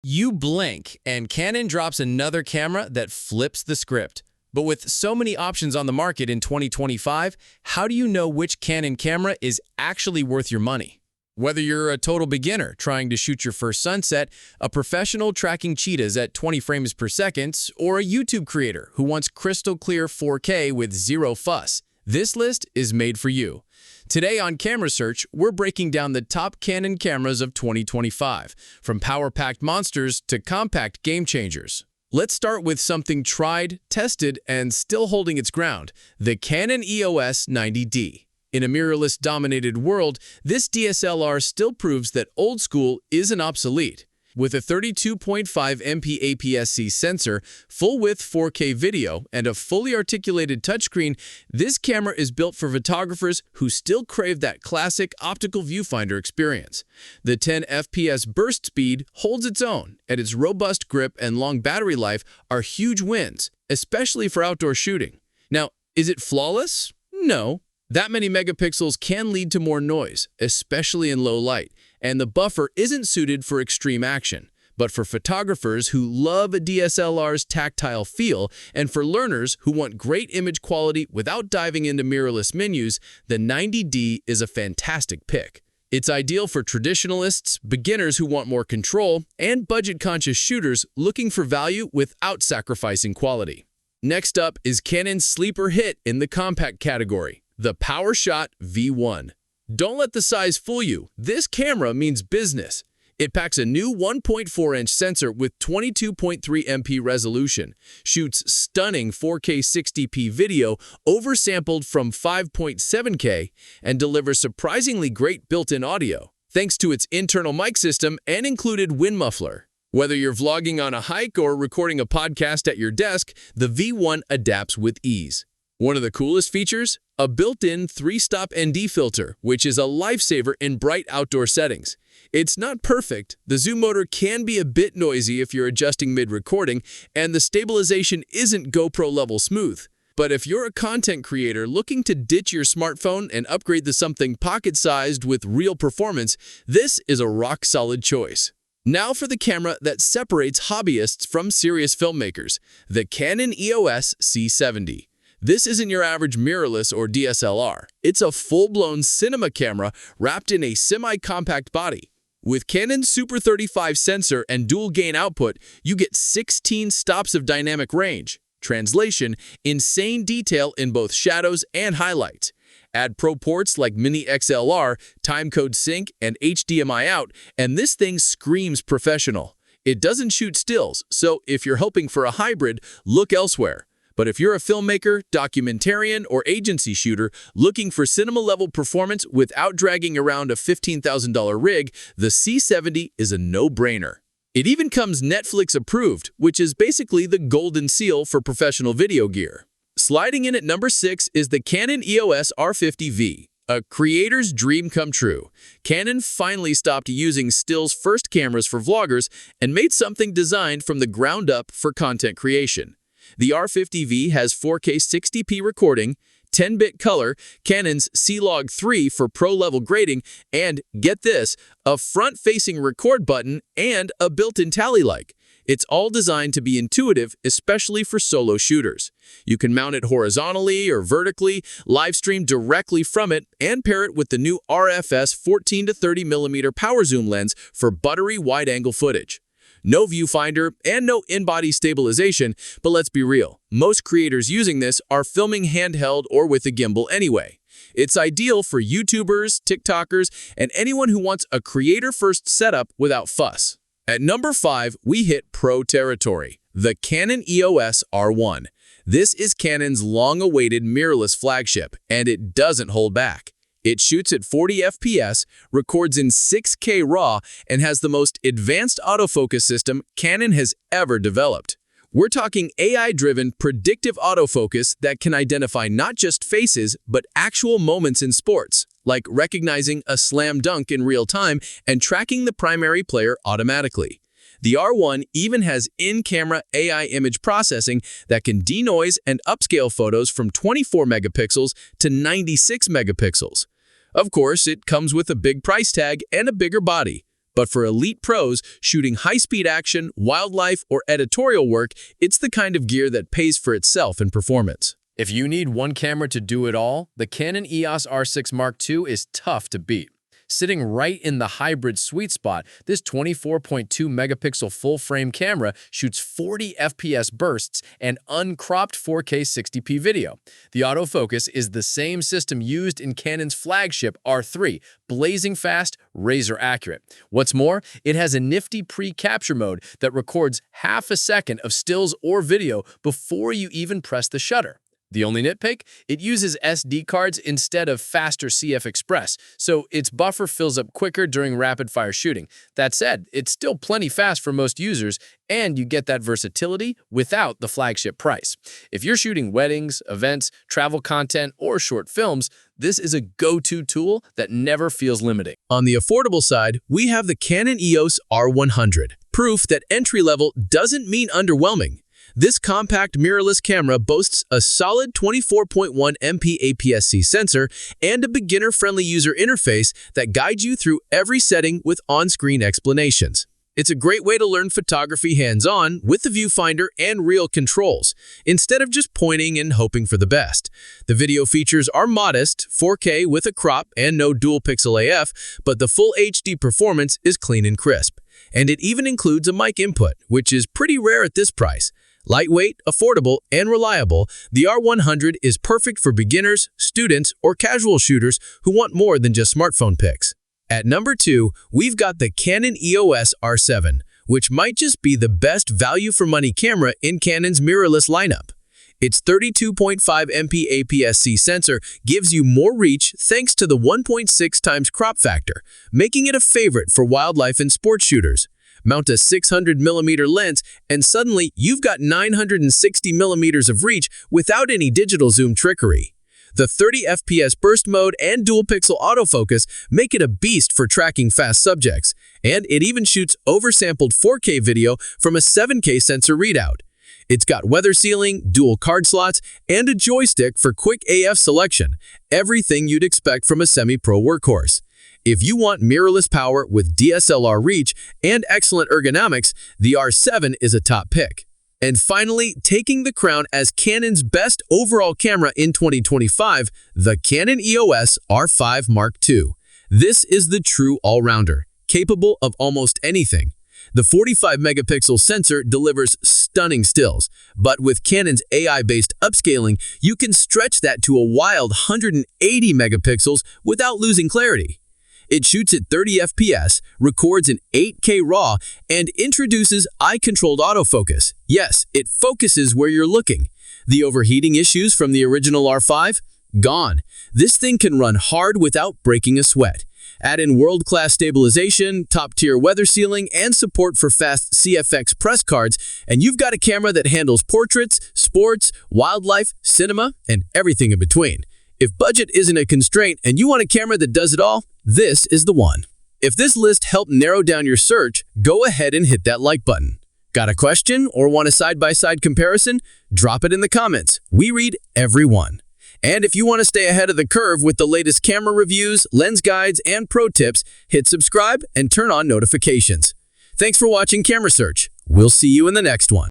You blink, and Canon drops another camera that flips the script. But with so many options on the market in 2025, how do you know which Canon camera is actually worth your money? Whether you're a total beginner trying to shoot your first sunset, a professional tracking cheetahs at 20 frames per second, or a YouTube creator who wants crystal clear 4K with zero fuss, this list is made for you. Today on Camera Search, we're breaking down the top Canon cameras of 2025, from power-packed monsters to compact game changers. Let's start with something tried, tested, and still holding its ground, the Canon EOS 90D. In a mirrorless-dominated world, this DSLR still proves that old school isn't obsolete. With a 32.5 MP APS-C sensor, full-width 4K video, and a fully articulated touchscreen, this camera is built for photographers who still crave that classic optical viewfinder experience. The 10 FPS burst speed holds its own, and its robust grip and long battery life are huge wins, especially for outdoor shooting. Now, is it flawless? No. That many megapixels can lead to more noise, especially in low light, and the buffer isn't suited for extreme action. But for photographers who love a DSLR's tactile feel, and for learners who want great image quality without diving into mirrorless menus, the 90D is a fantastic pick. It's ideal for traditionalists, beginners who want more control, and budget-conscious shooters looking for value without sacrificing quality. Next up is Canon's sleeper hit in the compact category, the PowersShot V1. Don't let the size fool you. This camera means business. It packs a new 1.4-inch sensor with 22.3 MP resolution, shoots stunning 4K 60p video oversampled from 5.7K, and delivers surprisingly great built-in audio, thanks to its internal mic system and included wind muffler. Whether you're vlogging on a hike or recording a podcast at your desk, the V1 adapts with ease. One of the coolest features? A built-in 3-stop ND filter, which is a lifesaver in bright outdoor settings. It's not perfect. The zoom motor can be a bit noisy if you're adjusting mid-recording, and the stabilization isn't GoPro-level smooth. But if you're a content creator looking to ditch your smartphone and upgrade to something pocket-sized with real performance, this is a rock-solid choice. Now for the camera that separates hobbyists from serious filmmakers, the Canon EOS C70. This isn't your average mirrorless or DSLR. It's a full-blown cinema camera wrapped in a semi-compact body. With Canon's Super 35 sensor and dual-gain output, you get 16 stops of dynamic range. Translation: insane detail in both shadows and highlights. Add pro ports like Mini XLR, timecode sync, and HDMI out, and this thing screams professional. It doesn't shoot stills, so if you're hoping for a hybrid, look elsewhere. But if you're a filmmaker, documentarian, or agency shooter looking for cinema-level performance without dragging around a $15,000 rig, the C70 is a no-brainer. It even comes Netflix approved, which is basically the golden seal for professional video gear. Sliding in at number 6 is the Canon EOS R50V, a creator's dream come true. Canon finally stopped using stills first cameras for vloggers and made something designed from the ground up for content creation. The R50V has 4K 60p recording, 10-bit color, Canon's C-Log 3 for pro-level grading, and, get this, a front-facing record button and a built-in tally light. It's all designed to be intuitive, especially for solo shooters. You can mount it horizontally or vertically, live stream directly from it, and pair it with the new RFS 14 to 30mm power zoom lens for buttery wide-angle footage. No viewfinder and no in-body stabilization, but let's be real, most creators using this are filming handheld or with a gimbal anyway. It's ideal for YouTubers, TikTokers, and anyone who wants a creator-first setup without fuss. At number 5, we hit pro territory, the Canon EOS R1. This is Canon's long-awaited mirrorless flagship, and it doesn't hold back. It shoots at 40 FPS, records in 6K RAW, and has the most advanced autofocus system Canon has ever developed. We're talking AI-driven predictive autofocus that can identify not just faces, but actual moments in sports, like recognizing a slam dunk in real time and tracking the primary player automatically. The R1 even has in-camera AI image processing that can denoise and upscale photos from 24 megapixels to 96 megapixels. Of course, it comes with a big price tag and a bigger body, But for elite pros shooting high-speed action, wildlife, or editorial work, it's the kind of gear that pays for itself in performance. If you need one camera to do it all, the Canon EOS R6 Mark II is tough to beat. Sitting right in the hybrid sweet spot, this 24.2 megapixel full-frame camera shoots 40 FPS bursts and uncropped 4K 60p video. The autofocus is the same system used in Canon's Flagship R3, blazing fast, razor accurate. What's more, it has a nifty pre-capture mode that records half a second of stills or video before you even press the shutter. The only nitpick? It uses SD cards instead of faster CF Express, so its buffer fills up quicker during rapid-fire shooting. That said, it's still plenty fast for most users, and you get that versatility without the flagship price. If you're shooting weddings, events, travel content, or short films, this is a go-to tool that never feels limiting. On the affordable side, we have the Canon EOS R100, proof that entry-level doesn't mean underwhelming. This compact mirrorless camera boasts a solid 24.1 MP APS-C sensor and a beginner-friendly user interface that guides you through every setting with on-screen explanations. It's a great way to learn photography hands-on with the viewfinder and real controls, instead of just pointing and hoping for the best. The video features are modest, 4K with a crop and no dual-pixel AF, but the full HD performance is clean and crisp. And it even includes a mic input, which is pretty rare at this price. Lightweight, affordable, and reliable, the R100 is perfect for beginners, students, or casual shooters who want more than just smartphone pics. At number 2, we've got the Canon EOS R7, which might just be the best value-for-money camera in Canon's mirrorless lineup. Its 32.5 MP APS-C sensor gives you more reach thanks to the 1.6 times crop factor, making it a favorite for wildlife and sports shooters. Mount a 600mm lens, and suddenly you've got 960mm of reach without any digital zoom trickery. The 30 FPS burst mode and dual-pixel autofocus make it a beast for tracking fast subjects, and it even shoots oversampled 4K video from a 7K sensor readout. It's got weather sealing, dual card slots, and a joystick for quick AF selection, everything you'd expect from a semi-pro workhorse. If you want mirrorless power with DSLR reach and excellent ergonomics, the R7 is a top pick. And finally, taking the crown as Canon's best overall camera in 2025, the Canon EOS R5 Mark II. This is the true all-rounder, capable of almost anything. The 45-megapixel sensor delivers stunning stills, but with Canon's AI-based upscaling, you can stretch that to a wild 180 megapixels without losing clarity. It shoots at 30 FPS, records in 8K RAW, and introduces eye-controlled autofocus. Yes, it focuses where you're looking. The overheating issues from the original R5? Gone. This thing can run hard without breaking a sweat. Add in world-class stabilization, top-tier weather sealing, and support for fast CFX press cards, and you've got a camera that handles portraits, sports, wildlife, cinema, and everything in between. If budget isn't a constraint and you want a camera that does it all, this is the one. If this list helped narrow down your search, go ahead and hit that like button. Got a question or want a side-by-side comparison? Drop it in the comments. We read every one. And if you want to stay ahead of the curve with the latest camera reviews, lens guides, and pro tips, hit subscribe and turn on notifications. Thanks for watching Camera Search. We'll see you in the next one.